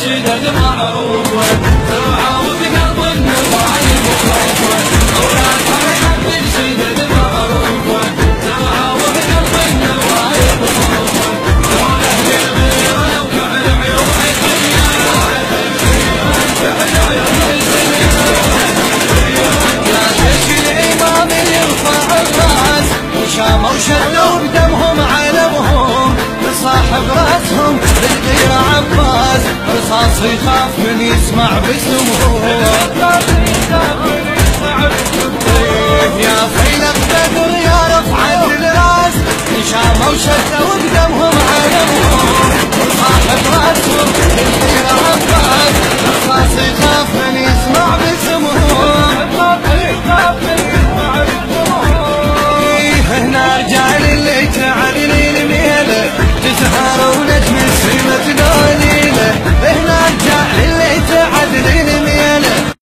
الشدد معروفة توعى وبقلب النوايب خوفة أولاد فرحة الشدد معروفة توعى وبقلب النوايب خوفة دولة للغير لو كان عيون لا تشكي الإمام يرفع الراس وشاموا وشدوا بدمهم علمهم لصاحب راسهم بالغير عباس رصاص يخاف من يسمع باسمه يا فيلق بدر يا رفعة الراس شاموا وشدوا بدمهم علمهم لصاحب